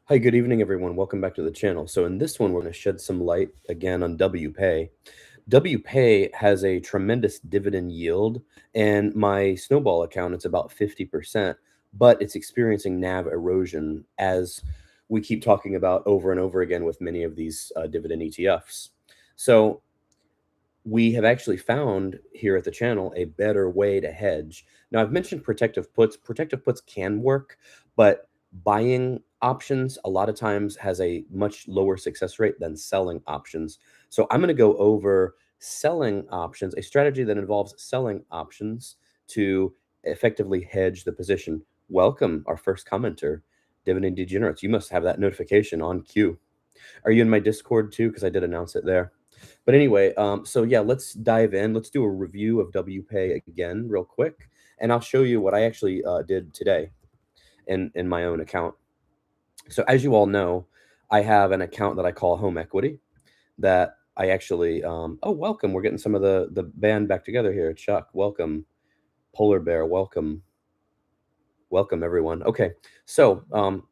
Hi, good evening, everyone. Welcome back to the channel. So in this one, we're going to shed some light again on WPay. WPay has a tremendous dividend yield, and my Snowball account, it's about 50%, but it's experiencing NAV erosion as we keep talking about over and over again with many of these dividend ETFs. So we have actually found here at the channel a better way to hedge. Now, I've mentioned protective puts. Protective puts can work, but buying options a lot of times has a much lower success rate than selling options. So I'm going to go over selling options, a strategy that involves selling options to effectively hedge the position. Welcome, our first commenter, Dividend Degenerates. You must have that notification on cue. Are you in my Discord too? Because I did announce it there. But anyway, so yeah, let's dive in. Let's do a review of WPay again real quick, and I'll show you what I actually did today in my own account. So as you all know, I have an account that I call Home Equity that I actually, oh, welcome. We're getting some of the band back together here. Chuck, welcome. Polar Bear, welcome. Welcome, everyone. Okay, so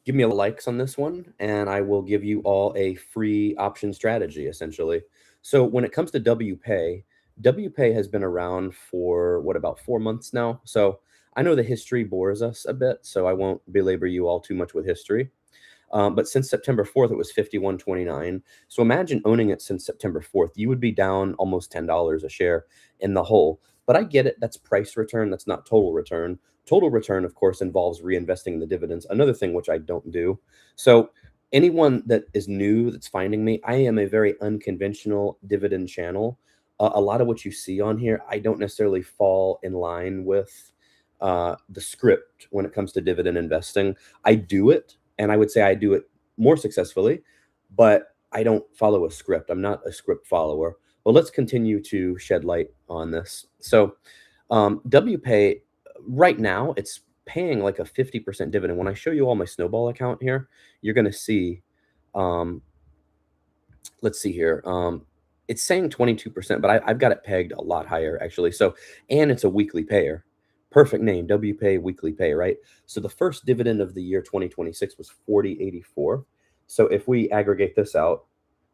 give me a likes on this one, and I will give you all a free option strategy, essentially. So when it comes to WPay, WPay has been around for what, about 4 months now. So I know the history bores us a bit, so I won't belabor you all too much with history. But since September 4th, it was 51.29. So imagine owning it since September 4th. You would be down almost $10 a share in the hole. But I get it. That's price return. That's not total return. Total return, of course, involves reinvesting the dividends, another thing which I don't do. So anyone that is new that's finding me, I am a very unconventional dividend channel. A lot of what you see on here, I don't necessarily fall in line with the script when it comes to dividend investing. I do it, and I would say I do it more successfully, but I don't follow a script. I'm not a script follower. Well, let's continue to shed light on this. So, WPay right now, it's paying like a 50% dividend. When I show you all my Snowball account here, you're going to see, um, let's see here. It's saying 22%, but I've got it pegged a lot higher actually. So, and it's a weekly payer. Perfect name, WPay weekly pay, right? So the first dividend of the year 2026 was 40.84. So if we aggregate this out,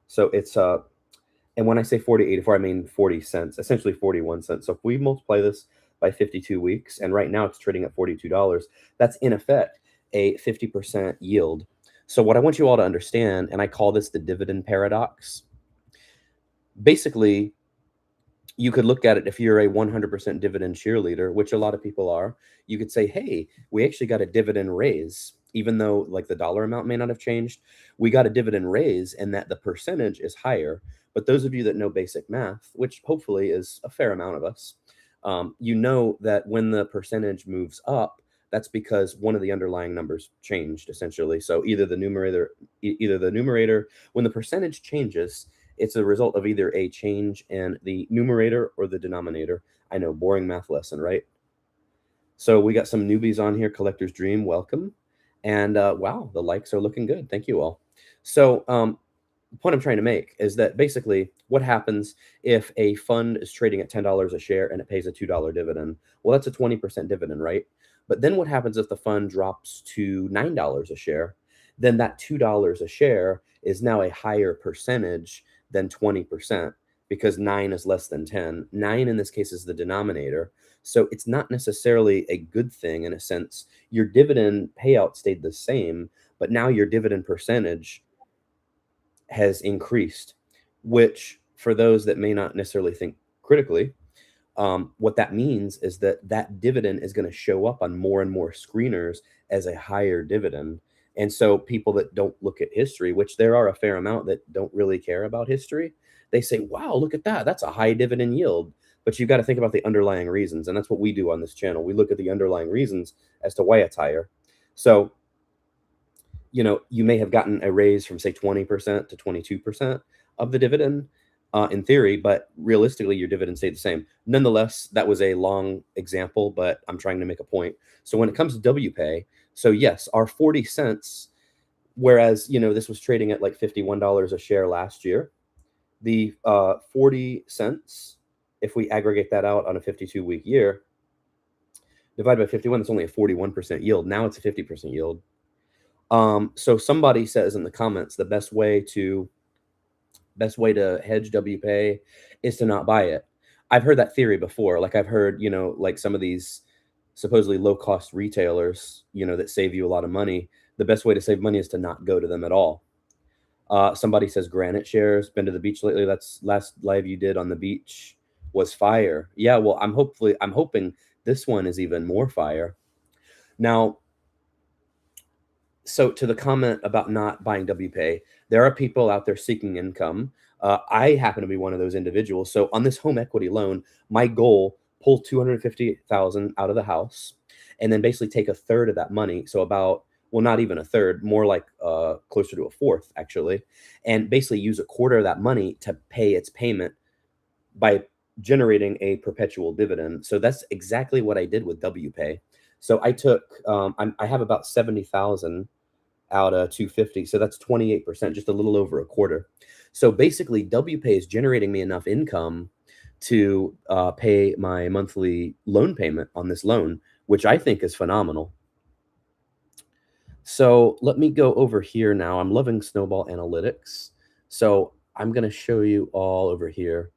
so it's and when I say 40.84, I mean 40 cents, essentially 41 cents. So if we multiply this by 52 weeks, and right now it's trading at $42, that's in effect a 50% yield. So what I want you all to understand, and I call this the dividend paradox. Basically, you could look at it, if you're a 100% dividend cheerleader, which a lot of people are, you could say, hey, we actually got a dividend raise, even though like the dollar amount may not have changed. We got a dividend raise, and that the percentage is higher. But those of you that know basic math, which hopefully is a fair amount of us, you know that when the percentage moves up, that's because one of the underlying numbers changed, essentially. So either the numerator, when the percentage changes, it's a result of either a change in the numerator or the denominator. I know, boring math lesson, right? So we got some newbies on here. Collector's Dream, welcome. And wow, the likes are looking good. Thank you all. So the point I'm trying to make is that basically what happens if a fund is trading at $10 a share and it pays a $2 dividend? Well, that's a 20% dividend, right? But then what happens if the fund drops to $9 a share? Then that $2 a share is now a higher percentage than 20%, because 9 is less than 10. 9 in this case is the denominator. So it's not necessarily a good thing in a sense. Your dividend payout stayed the same, but now your dividend percentage has increased, which for those that may not necessarily think critically, what that means is that that dividend is going to show up on more and more screeners as a higher dividend. And so people that don't look at history, which there are a fair amount that don't really care about history, they say, wow, look at that. That's a high dividend yield. But you've got to think about the underlying reasons. And that's what we do on this channel. We look at the underlying reasons as to why it's higher. So, you may have gotten a raise from say 20% to 22% of the dividend in theory, but realistically your dividend stayed the same. Nonetheless, that was a long example, but I'm trying to make a point. So when it comes to WPay, so yes, our 40 cents, whereas this was trading at like $51 a share last year, the 40 cents, if we aggregate that out on a 52-week year, divided by 51, that's only a 41% yield. Now it's a 50% yield. So somebody says in the comments the best way to hedge WPay is to not buy it. I've heard that theory before. Like I've heard, like some of these supposedly low cost retailers, that save you a lot of money. The best way to save money is to not go to them at all. Somebody says Granite shares. Been to the beach lately? That's last live you did on the beach was fire. Yeah, well, I'm hoping this one is even more fire. Now, so to the comment about not buying WPay, there are people out there seeking income. I happen to be one of those individuals. So on this home equity loan, my goal, pull 250,000 out of the house and then basically take a third of that money. So about, well, not even a third, more like closer to a fourth actually, and basically use a quarter of that money to pay its payment by generating a perpetual dividend. So that's exactly what I did with WPay. So I took, I have about 70,000 out of 250. So that's 28%, just a little over a quarter. So basically, WPay is generating me enough income to pay my monthly loan payment on this loan, which I think is phenomenal. So let me go over here now. I'm loving Snowball Analytics. So I'm going to show you all over here,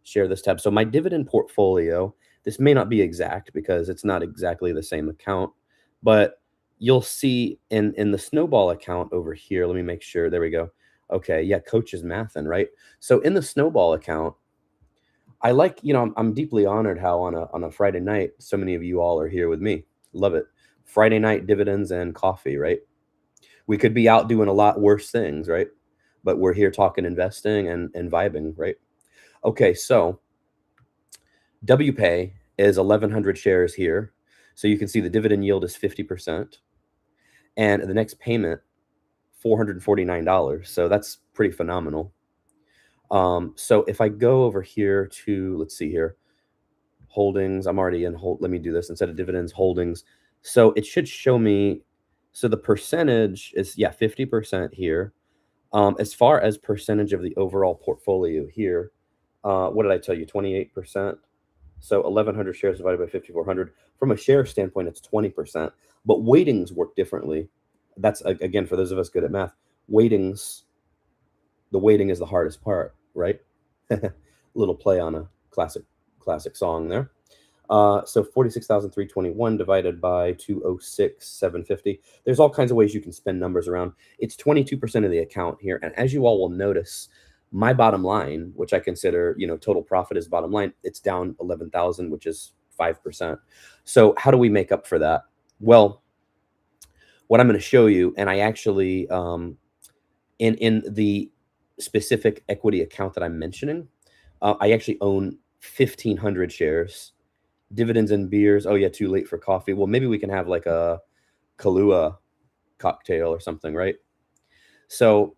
share this tab. So my dividend portfolio, this may not be exact because it's not exactly the same account, but you'll see in the Snowball account over here. Let me make sure. There we go. Okay. Yeah. Coach is mathing, right? So in the Snowball account, I like, I'm deeply honored how on a Friday night, so many of you all are here with me. Love it. Friday night dividends and coffee, right? We could be out doing a lot worse things, right? But we're here talking investing and vibing, right? Okay, so WPay is 1,100 shares here. So you can see the dividend yield is 50%. And the next payment, $449. So that's pretty phenomenal. So if I go over here to, let's see here, holdings, I'm already in hold. Let me do this instead of dividends, holdings. So it should show me, so the percentage is, yeah, 50% here. As far as percentage of the overall portfolio here, what did I tell you? 28%. So 1,100 shares divided by 5,400. From a share standpoint, it's 20%. But weightings work differently. That's, again, for those of us good at math, weightings, the weighting is the hardest part, right? Little play on a classic song there. So 46,321 divided by 206,750. There's all kinds of ways you can spend numbers around. It's 22% of the account here. And as you all will notice, my bottom line, which I consider, total profit is bottom line, it's down 11,000, which is 5%. So how do we make up for that? Well, what I'm going to show you, and I actually, in the specific equity account that I'm mentioning, I actually own 1,500 shares. Dividends and beers. Oh yeah, too late for coffee. Well, maybe we can have like a Kahlua cocktail or something, right? So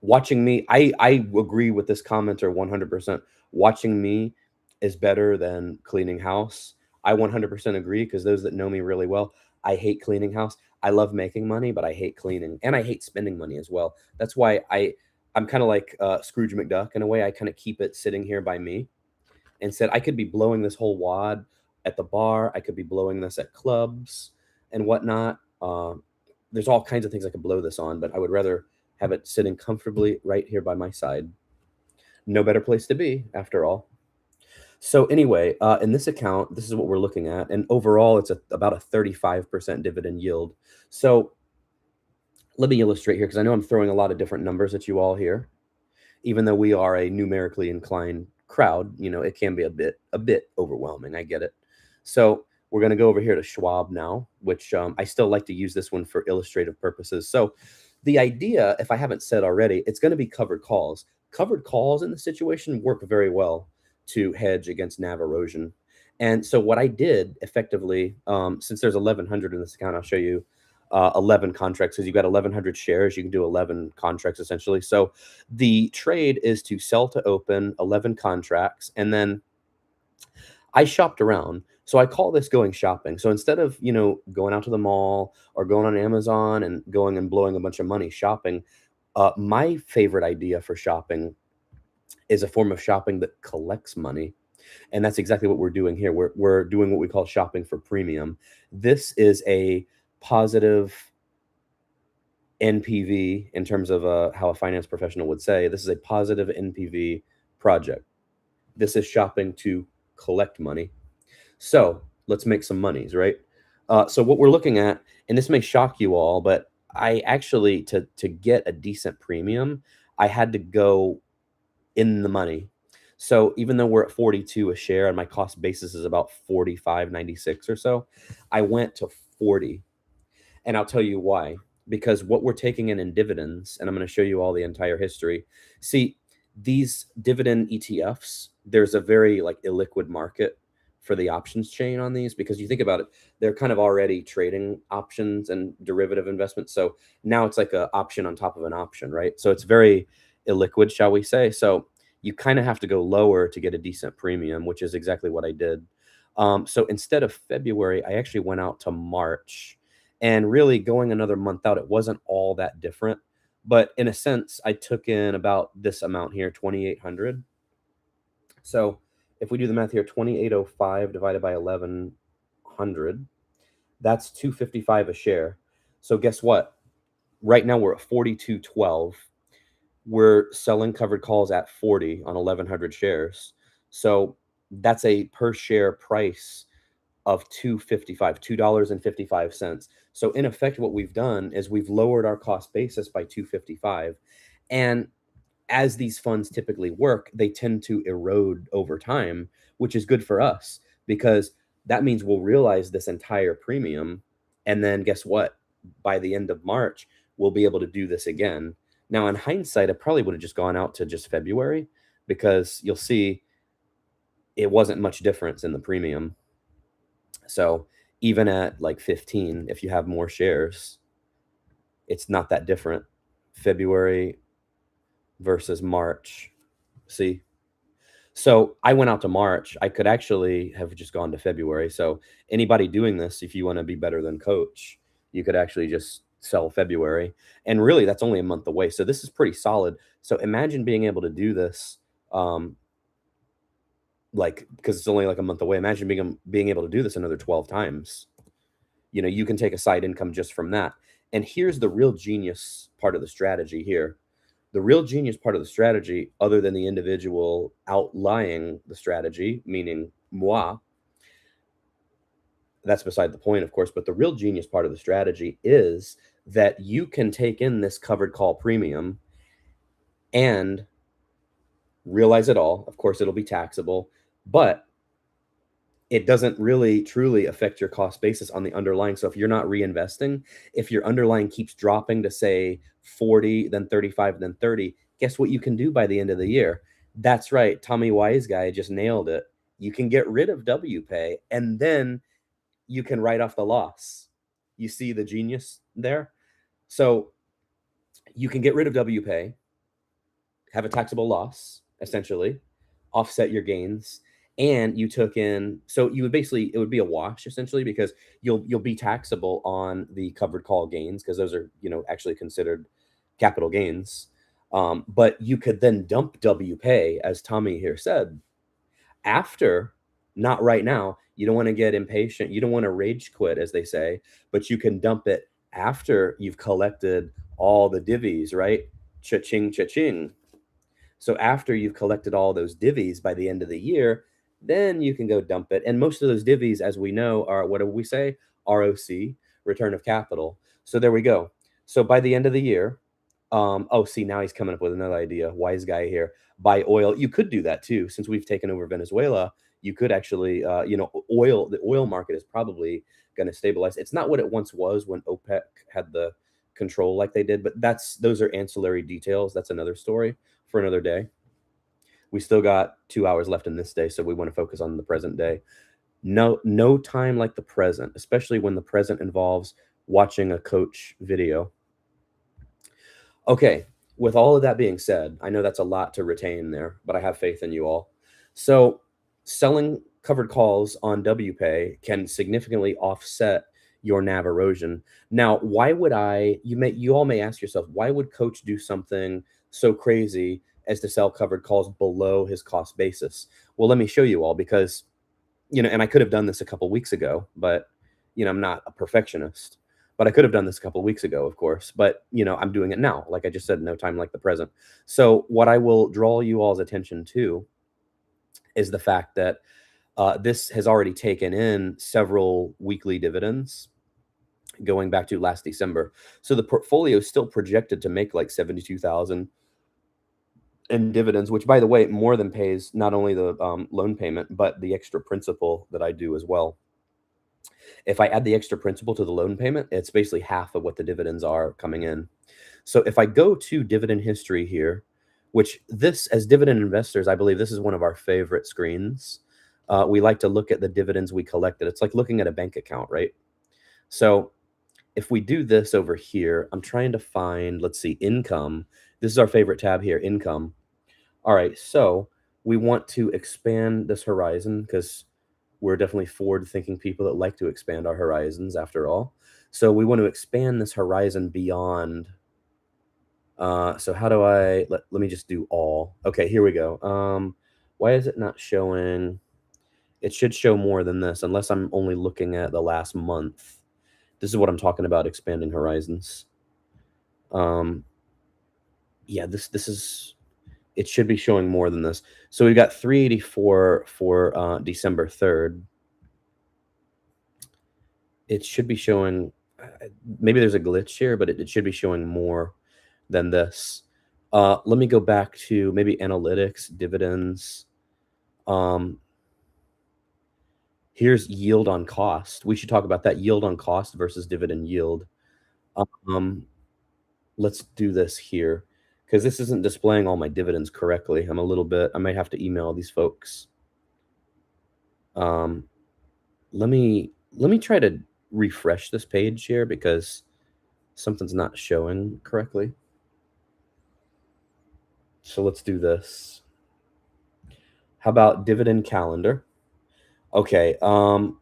watching me, I agree with this commenter 100%. Watching me is better than cleaning house. I 100% agree because those that know me really well, I hate cleaning house. I love making money, but I hate cleaning and I hate spending money as well. That's why I'm kind of like Scrooge McDuck in a way. I kind of keep it sitting here by me and said I could be blowing this whole wad at the bar. I could be blowing this at clubs and whatnot. There's all kinds of things I could blow this on, but I would rather have it sitting comfortably right here by my side. No better place to be, after all. So anyway, in this account, this is what we're looking at. And overall, it's about a 35% dividend yield. So let me illustrate here because I know I'm throwing a lot of different numbers at you all here. Even though we are a numerically inclined crowd, it can be a bit overwhelming. I get it. So we're going to go over here to Schwab now, which I still like to use this one for illustrative purposes. So the idea, if I haven't said already, it's going to be covered calls. Covered calls in the situation work very well to hedge against NAV erosion. And so what I did effectively, since there's 1,100 in this account, I'll show you 11 contracts because you've got 1,100 shares. You can do 11 contracts essentially. So the trade is to sell to open 11 contracts. And then I shopped around. So I call this going shopping. So instead of, going out to the mall or going on Amazon and going and blowing a bunch of money shopping, my favorite idea for shopping is a form of shopping that collects money. And that's exactly what we're doing here. We're doing what we call shopping for premium. This is a positive NPV in terms of how a finance professional would say. This is a positive NPV project. This is shopping to collect money. So let's make some monies, right? So what we're looking at, and this may shock you all, but I actually to get a decent premium, I had to go in the money. So even though we're at 42 a share and my cost basis is about 45.96 or so, I went to 40. And I'll tell you why. Because what we're taking in dividends, and I'm going to show you all the entire history. See, these dividend ETFs, there's a very like illiquid market for the options chain on these because you think about it, they're kind of already trading options and derivative investments. So now it's like an option on top of an option, right? So it's very illiquid, shall we say. So you kind of have to go lower to get a decent premium, which is exactly what I did. So instead of February, I actually went out to March. And really going another month out, it wasn't all that different. But in a sense, I took in about this amount here, 2,800. So if we do the math here, 2,805 divided by 1,100, that's 255 a share. So guess what? Right now we're at 42.12. We're selling covered calls at 40 on 1,100 shares. So that's a per share price of 255, $2.55. So in effect, what we've done is we've lowered our cost basis by 255. And as these funds typically work, they tend to erode over time, which is good for us because that means we'll realize this entire premium. And then guess what? By the end of March, we'll be able to do this again. Now, in hindsight, I probably would have just gone out to just February because you'll see it wasn't much difference in the premium. So even at like 15, if you have more shares, it's not that different. February versus March. See? So I went out to March. I could actually have just gone to February. So anybody doing this, if you want to be better than Coach, you could actually just sell February. And really, that's only a month away. So this is pretty solid. So imagine being able to do this, like because it's only like a month away. Imagine being able to do this another 12 times. You know, you can take a side income just from that. And here's the real genius part of the strategy here. The real genius part of the strategy, other than the individual outlying the strategy, meaning moi, that's beside the point, of course, but the real genius part of the strategy is that you can take in this covered call premium and realize it all. Of course, it'll be taxable, but it doesn't really truly affect your cost basis on the underlying. So if you're not reinvesting, if your underlying keeps dropping to say 40, then 35, then 30, guess what you can do by the end of the year? That's right. Tommy Wise guy just nailed it. You can get rid of WPay and then you can write off the loss. You see the genius there? So you can get rid of WPay, have a taxable loss, essentially, offset your gains, and you took in. So you would basically, it would be a wash essentially because you'll be taxable on the covered call gains because those are actually considered capital gains. But you could then dump WPay, as Tommy here said, after, not right now. You don't want to get impatient. You don't want to rage quit, as they say, but you can dump it after you've collected all the divvies, right? Cha-ching, cha-ching. So after you've collected all those divvies by the end of the year, then you can go dump it. And most of those divvies, as we know, are, what do we say? ROC, return of capital. So there we go. So by the end of the year, oh, see, now he's coming up with another idea. Wise guy here. Buy oil. You could do that too. Since we've taken over Venezuela, you could actually, the oil market is probably going to stabilize. It's not what it once was when OPEC had the control like they did, but those are ancillary details. That's another story for another day. We still got 2 hours left in this day, so we want to focus on the present day. No time like the present, especially when the present involves watching a coach video. Okay, with all of that being said, I know that's a lot to retain there, but I have faith in you all. So selling covered calls on WPay can significantly offset your NAV erosion. Now, why would you all may ask yourself, why would Coach do something so crazy as to sell covered calls below his cost basis? Well, let me show you all because, and I could have done this a couple weeks ago, but, I'm not a perfectionist. But I could have done this a couple of weeks ago, of course. But, I'm doing it now. Like I just said, no time like the present. So what I will draw you all's attention to is the fact that this has already taken in several weekly dividends going back to last December. So the portfolio is still projected to make like 72,000 in dividends, which, by the way, more than pays not only the loan payment, but the extra principal that I do as well. If I add the extra principal to the loan payment, it's basically half of what the dividends are coming in. So if I go to dividend history here, which this, as dividend investors, I believe this is one of our favorite screens. We like to look at the dividends we collected. It's like looking at a bank account, right? So if we do this over here, I'm trying to find, let's see, income. This is our favorite tab here, income. All right, so we want to expand this horizon because we're definitely forward-thinking people that like to expand our horizons after all. So we want to expand this horizon beyond. So how do let me just do all. Okay, here we go. Why is it not showing? It should show more than this, unless I'm only looking at the last month. This is what I'm talking about, expanding horizons. Yeah, this is, it should be showing more than this. So we've got 384 for December 3rd. It should be showing, maybe there's a glitch here, but it should be showing more than this. Let me go back to maybe analytics, dividends. Here's yield on cost. We should talk about that, yield on cost versus dividend yield. Let's do this here because this isn't displaying all my dividends correctly. I might have to email these folks. Let me try to refresh this page here because something's not showing correctly. So let's do this. How about dividend calendar? Okay,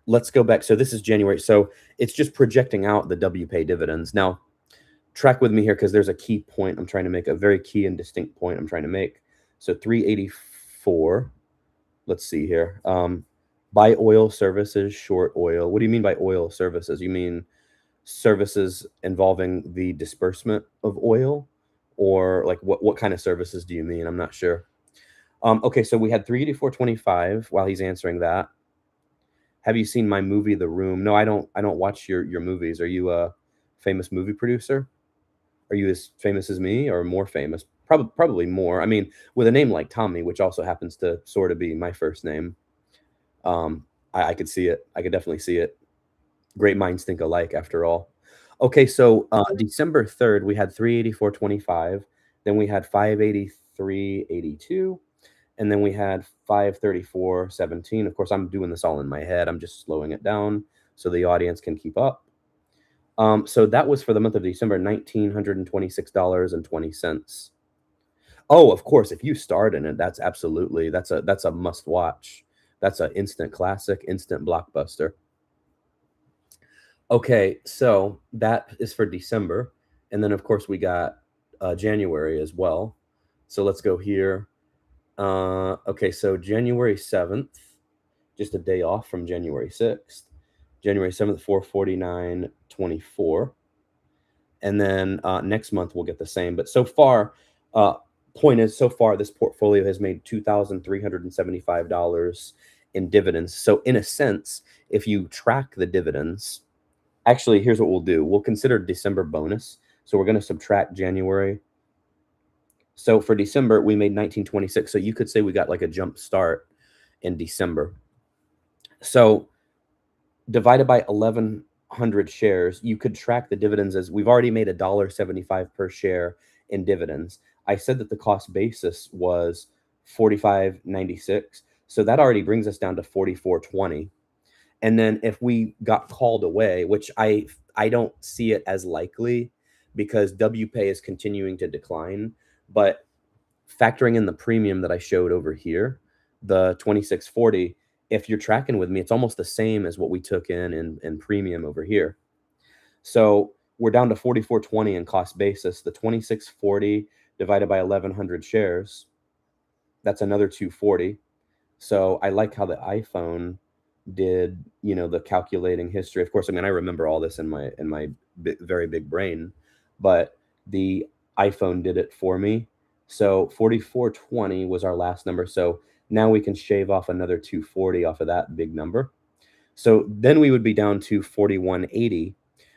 let's go back. So this is January. So it's just projecting out the WPay dividends. Now, track with me here because there's a key point I'm trying to make, a very key and distinct point I'm trying to make. So 384. Let's see here. Buy oil services, short oil. What do you mean by oil services? You mean services involving the disbursement of oil? Or like what kind of services do you mean? I'm not sure. Okay, so we had 384.25 while he's answering that. Have you seen my movie, The Room? No, I don't watch your movies. Are you a famous movie producer? Are you as famous as me or more famous? Probably more. I mean, with a name like Tommy, which also happens to sort of be my first name, I could see it. I could definitely see it. Great minds think alike, after all. Okay, so December 3rd, we had 384.25. Then we had 583.82. And then we had 534.17. Of course, I'm doing this all in my head. I'm just slowing it down so the audience can keep up. So that was for the month of December, $1,926.20. Oh, of course, if you start in it, that's a must watch. That's an instant classic, instant blockbuster. Okay, so that is for December. And then, of course, we got January as well. So let's go here. Okay, so January 7th, just a day off from January 6th. January 7th, 449.24. And then next month we'll get the same. But so far, point is, so far this portfolio has made $2,375 in dividends. So in a sense, if you track the dividends, actually, here's what we'll do. We'll consider December bonus. So we're going to subtract January. So for December, we made 1926. So you could say we got like a jump start in December. So divided by 1,100 shares, you could track the dividends as we've already made $1.75 per share in dividends. I said that the cost basis was $45.96. So that already brings us down to $44.20. And then if we got called away, which I don't see it as likely because WPay is continuing to decline, but factoring in the premium that I showed over here, the 2640, if you're tracking with me, it's almost the same as what we took in premium over here. So we're down to 44.20 in cost basis. The 2640 divided by 1,100 shares, that's another 240. So I like how the iPhone did, the calculating history. Of course, I mean, I remember all this in my very big brain, but the iPhone did it for me. So 4420 was our last number. So now we can shave off another 240 off of that big number. So then we would be down to 4180,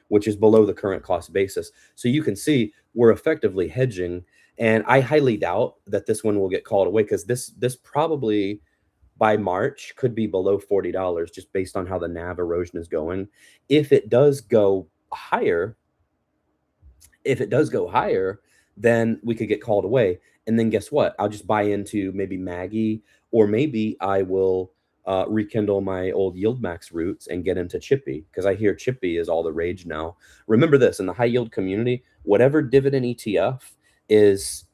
which is below the current cost basis. So you can see we're effectively hedging. And I highly doubt that this one will get called away, because this probably by March could be below $40 just based on how the NAV erosion is going. If it does go higher, then we could get called away. And then guess what? I'll just buy into maybe Maggie, or maybe I will rekindle my old yield max roots and get into Chippy, because I hear Chippy is all the rage now. Remember this, in the high yield community, whatever dividend ETF is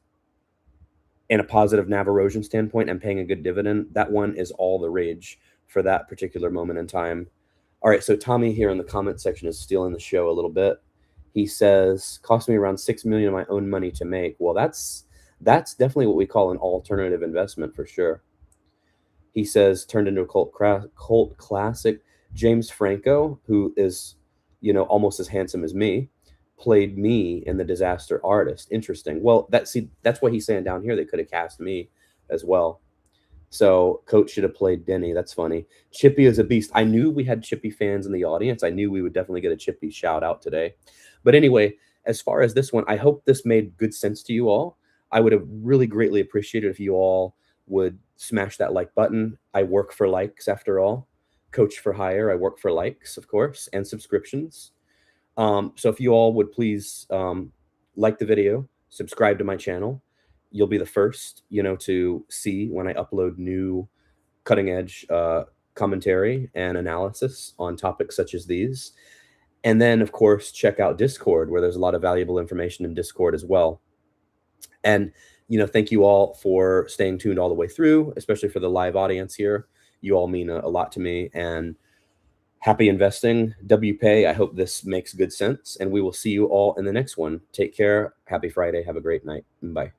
in a positive NAV erosion standpoint and paying a good dividend, that one is all the rage for that particular moment in time. All right, so Tommy here in the comment section is stealing the show a little bit. He says, cost me around 6 million of my own money to make. Well, that's definitely what we call an alternative investment for sure. He says, turned into a cult classic. James Franco, who is, almost as handsome as me, played me in The Disaster Artist. Interesting. Well, that's what he's saying down here. They could have cast me as well. So Coach should have played Denny. That's funny. Chippy is a beast. I knew we had Chippy fans in the audience. I knew we would definitely get a Chippy shout out today. But anyway, as far as this one, I hope this made good sense to you all. I would have really greatly appreciated if you all would smash that like button. I work for likes after all. Coach for hire. I work for likes, of course, and subscriptions. So if you all would please like the video, subscribe to my channel. You'll be the first, to see when I upload new cutting edge commentary and analysis on topics such as these. And then, of course, check out Discord, where there's a lot of valuable information in Discord as well. And, thank you all for staying tuned all the way through, especially for the live audience here. You all mean a lot to me. And happy investing. WPay, I hope this makes good sense. And we will see you all in the next one. Take care. Happy Friday. Have a great night. Bye.